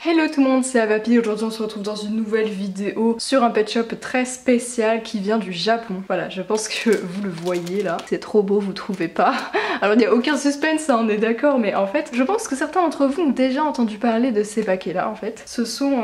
Hello tout le monde, c'est Avapi. Aujourd'hui on se retrouve dans une nouvelle vidéo sur un pet shop très spécial qui vient du Japon. Voilà, je pense que vous le voyez là, c'est trop beau, vous trouvez pas? Alors il n'y a aucun suspense, hein, on est d'accord, mais en fait je pense que certains d'entre vous ont déjà entendu parler de ces paquets là en fait. Ce sont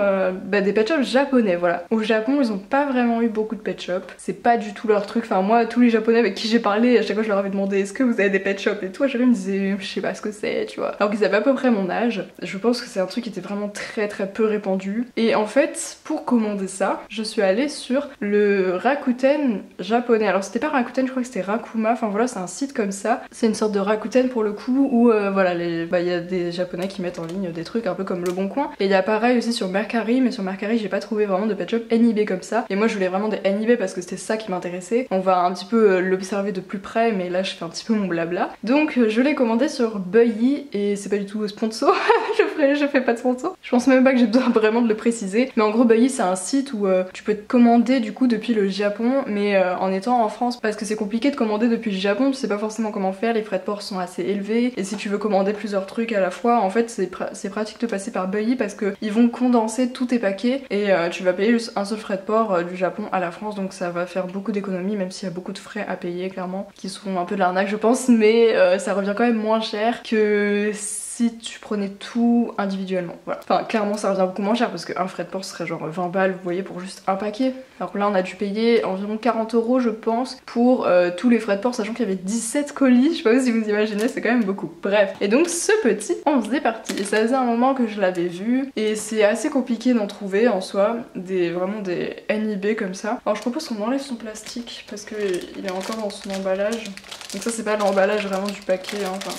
des pet shops japonais, voilà. Au Japon ils ont pas vraiment eu beaucoup de pet shops, c'est pas du tout leur truc. Enfin moi tous les japonais avec qui j'ai parlé, à chaque fois je leur avais demandé est-ce que vous avez des pet shops et tout, à chaque fois ils me disaient je sais pas ce que c'est, tu vois. Alors qu'ils avaient à peu près mon âge. Je pense que c'est un truc qui était vraiment très peu répandu. Et en fait, pour commander ça, je suis allée sur le Rakuten japonais. Alors c'était pas Rakuten, je crois que c'était Rakuma. Enfin voilà, c'est un site comme ça. C'est une sorte de Rakuten pour le coup où voilà, il y a des japonais qui mettent en ligne des trucs un peu comme Le Bon Coin. Et il y a pareil aussi sur Mercari, mais sur Mercari j'ai pas trouvé vraiment de pet shop NIB comme ça. Et moi je voulais vraiment des NIB parce que c'était ça qui m'intéressait. On va un petit peu l'observer de plus près, mais là je fais un petit peu mon blabla. Donc je l'ai commandé sur Buyee et c'est pas du tout sponsor. je fais pas de sponsor. Je pense même pas que j'ai besoin vraiment de le préciser. Mais en gros Buyee c'est un site où tu peux te commander du coup depuis le Japon, mais en étant en France, parce que c'est compliqué de commander depuis le Japon, tu sais pas forcément comment faire, les frais de port sont assez élevés, et si tu veux commander plusieurs trucs à la fois, en fait c'est pratique de passer par Buyee parce que ils vont condenser tous tes paquets et tu vas payer juste un seul frais de port du Japon à la France, donc ça va faire beaucoup d'économies, même s'il y a beaucoup de frais à payer clairement, qui sont un peu de l'arnaque je pense, mais ça revient quand même moins cher que si tu prenais tout individuellement. Voilà. Enfin, clairement, ça revient beaucoup moins cher parce qu'un frais de port serait genre 20 balles, vous voyez, pour juste un paquet. Alors que là, on a dû payer environ 40 €, je pense, pour tous les frais de port, sachant qu'il y avait 17 colis. Je sais pas si vous imaginez, c'est quand même beaucoup. Bref. Et donc, ce petit, on faisait partie. Et ça faisait un moment que je l'avais vu. Et c'est assez compliqué d'en trouver en soi. Vraiment des NIB comme ça. Alors, je propose qu'on enlève son plastique parce qu'il est encore dans son emballage. Donc, ça, c'est pas l'emballage vraiment du paquet, hein. Enfin,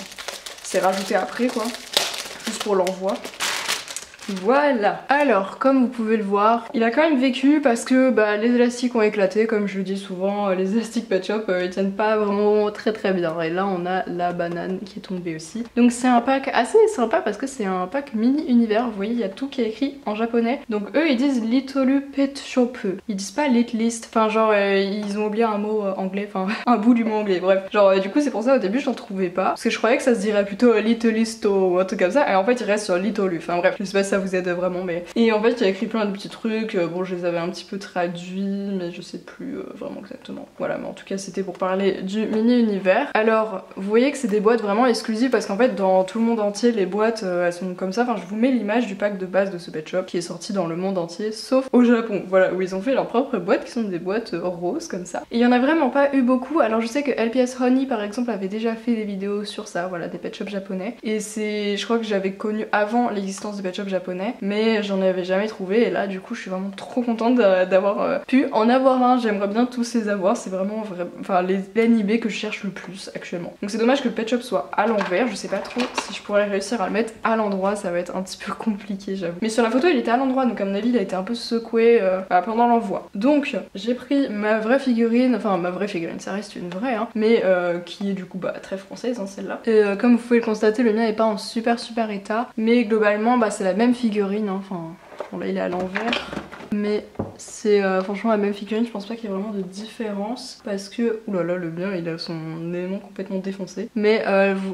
c'est rajouté après quoi, juste pour l'envoi. Voilà. Alors, comme vous pouvez le voir, il a quand même vécu parce que les élastiques ont éclaté, comme je le dis souvent, les élastiques pet shop ils tiennent pas vraiment très bien. Et là on a la banane qui est tombée aussi. Donc c'est un pack assez sympa parce que c'est un pack mini univers, vous voyez il y a tout qui est écrit en japonais. Donc eux ils disent Little Pet Shop, ils disent pas Lit List, enfin genre ils ont oublié un mot anglais, enfin un bout du mot anglais, bref. Genre du coup c'est pour ça au début j'en trouvais pas, parce que je croyais que ça se dirait plutôt Little List ou un truc comme ça, et en fait il reste sur Little, enfin bref, je sais pas si ça vous aide vraiment, mais... Et en fait il y a écrit plein de petits trucs, bon je les avais un petit peu traduits, mais je sais plus vraiment exactement. Voilà, mais en tout cas c'était pour parler du mini-univers. Alors, vous voyez que c'est des boîtes vraiment exclusives, parce qu'en fait dans tout le monde entier les boîtes elles sont comme ça, enfin je vous mets l'image du pack de base de ce pet shop qui est sorti dans le monde entier, sauf au Japon, voilà, où ils ont fait leurs propres boîtes qui sont des boîtes roses comme ça. Et il y en a vraiment pas eu beaucoup, alors je sais que LPS Honey par exemple avait déjà fait des vidéos sur ça, voilà, des pet shops japonais, et c'est, je crois que j'avais connu avant l'existence des pet shops japonais, mais j'en avais jamais trouvé, et là du coup je suis vraiment trop contente d'avoir pu en avoir un. J'aimerais bien tous les avoir, c'est vraiment enfin les NIB que je cherche le plus actuellement. Donc c'est dommage que le pet shop soit à l'envers, je sais pas trop si je pourrais réussir à le mettre à l'endroit, ça va être un petit peu compliqué j'avoue. Mais sur la photo il était à l'endroit, donc à mon avis il a été un peu secoué pendant l'envoi. Donc j'ai pris ma vraie figurine, enfin ma vraie figurine, ça reste une vraie hein, mais qui est du coup très française hein, celle-là. Et comme vous pouvez le constater, le mien est pas en super état, mais globalement c'est la même figurine hein. Enfin bon là il est à l'envers, mais c'est franchement la même figurine, je pense pas qu'il y ait vraiment de différence parce que, oulala le mien il a son aimant complètement défoncé, mais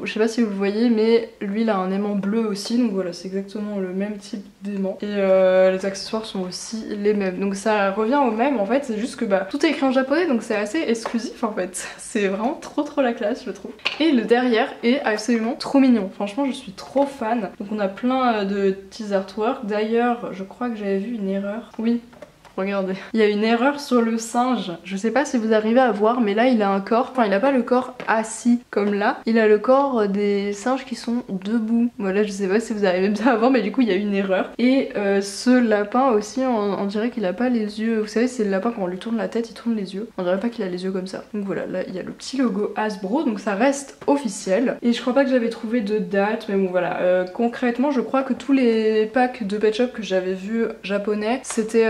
je sais pas si vous le voyez, mais lui il a un aimant bleu aussi, donc voilà c'est exactement le même type d'aimant, et les accessoires sont aussi les mêmes, donc ça revient au même en fait, c'est juste que tout est écrit en japonais, donc c'est assez exclusif en fait, c'est vraiment trop la classe je trouve. Et le derrière est absolument trop mignon, franchement je suis trop fan. Donc on a plein de petits artworks, d'ailleurs je crois que j'avais vu une erreur, oui regardez, il y a une erreur sur le singe, je sais pas si vous arrivez à voir, mais là il a un corps, enfin il a pas le corps assis comme là, il a le corps des singes qui sont debout. Voilà, je sais pas si vous arrivez bien à voir, mais du coup il y a une erreur. Et ce lapin aussi, on dirait qu'il a pas les yeux, vous savez c'est le lapin quand on lui tourne la tête il tourne les yeux, on dirait pas qu'il a les yeux comme ça. Donc voilà, là il y a le petit logo Hasbro, donc ça reste officiel. Et je crois pas que j'avais trouvé de date, mais bon voilà, concrètement je crois que tous les packs de pet shop que j'avais vus japonais c'était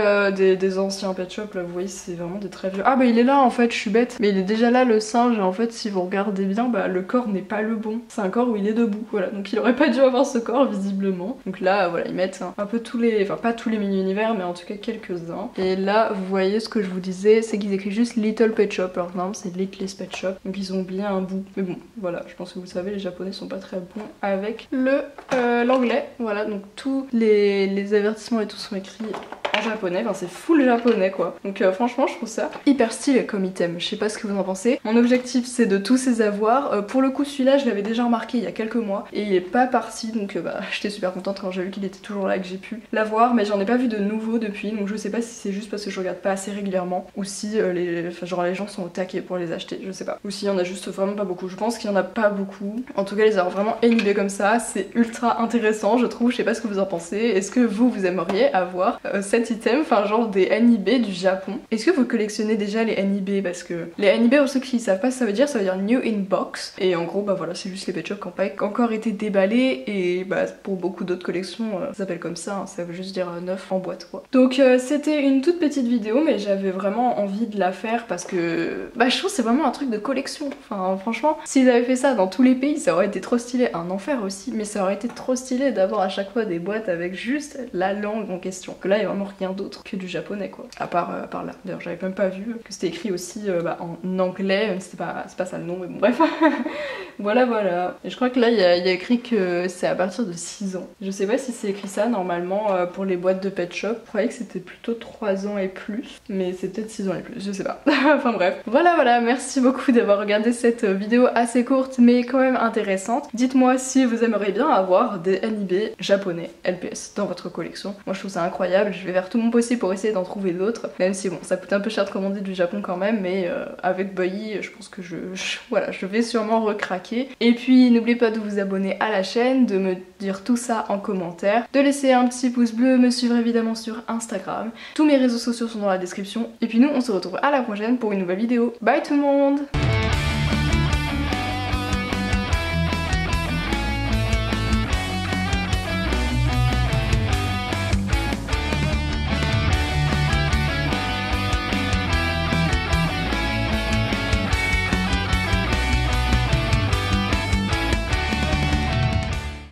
des anciens pet shop là, vous voyez c'est vraiment des très vieux. Ah bah il est là en fait, je suis bête, mais il est déjà là le singe et en fait si vous regardez bien, bah le corps n'est pas le bon. C'est un corps où il est debout, voilà, donc il aurait pas dû avoir ce corps visiblement. Donc là voilà, ils mettent un peu tous les, enfin pas tous les mini-univers mais en tout cas quelques-uns. Et là vous voyez ce que je vous disais, c'est qu'ils écrivent juste Little Pet Shop, alors non c'est Littlest Pet Shop, donc ils ont oublié un bout. Mais bon voilà, je pense que vous le savez, les japonais sont pas très bons avec l'anglais. Voilà, donc tous les avertissements et tout sont écrits en japonais, enfin c'est full japonais quoi. Donc franchement je trouve ça hyper stylé comme item, je sais pas ce que vous en pensez. Mon objectif c'est de tous les avoir. Pour le coup celui-là je l'avais déjà remarqué il y a quelques mois et il est pas parti, donc bah j'étais super contente quand j'ai vu qu'il était toujours là et que j'ai pu l'avoir, mais j'en ai pas vu de nouveau depuis, donc je sais pas si c'est juste parce que je regarde pas assez régulièrement ou si les gens sont au taquet pour les acheter, je sais pas. Ou s'il y en a juste vraiment pas beaucoup, je pense qu'il y en a pas beaucoup. En tout cas les avoir vraiment inhibés comme ça, c'est ultra intéressant je trouve, je sais pas ce que vous en pensez. Est-ce que vous aimeriez avoir cet item, enfin genre des NIB du Japon? Est-ce que vous collectionnez déjà les NIB? Parce que les NIB, pour ceux qui savent pas, ça veut dire New in Box, et en gros bah voilà c'est juste les pet shops qui n'ont pas encore été déballés, et bah pour beaucoup d'autres collections ça s'appelle comme ça, hein, ça veut juste dire neuf en boîte quoi. Donc c'était une toute petite vidéo mais j'avais vraiment envie de la faire parce que bah je trouve c'est vraiment un truc de collection. Enfin franchement s'ils avaient fait ça dans tous les pays ça aurait été trop stylé, un enfer aussi, mais ça aurait été trop stylé d'avoir à chaque fois des boîtes avec juste la langue en question. Que là il y a vraiment rien d'autre que du japonais quoi, à part là. D'ailleurs j'avais même pas vu que c'était écrit aussi en anglais, c'est pas ça le nom, mais bon bref. voilà. Et je crois que là il y a écrit que c'est à partir de 6 ans. Je sais pas si c'est écrit ça normalement pour les boîtes de pet shop. Je croyais que c'était plutôt 3 ans et plus, mais c'est peut-être 6 ans et plus, je sais pas. Enfin bref. Voilà, merci beaucoup d'avoir regardé cette vidéo assez courte mais quand même intéressante. Dites-moi si vous aimeriez bien avoir des NIB japonais LPS dans votre collection. Moi je trouve ça incroyable, je vais faire tout mon possible pour essayer d'en trouver d'autres, même si bon ça coûte un peu cher de commander du Japon quand même, mais avec Boyi je pense que voilà, je vais sûrement recraquer. Et puis n'oubliez pas de vous abonner à la chaîne, de me dire tout ça en commentaire, de laisser un petit pouce bleu, me suivre évidemment sur Instagram. Tous mes réseaux sociaux sont dans la description. Et puis nous on se retrouve à la prochaine pour une nouvelle vidéo. Bye tout le monde!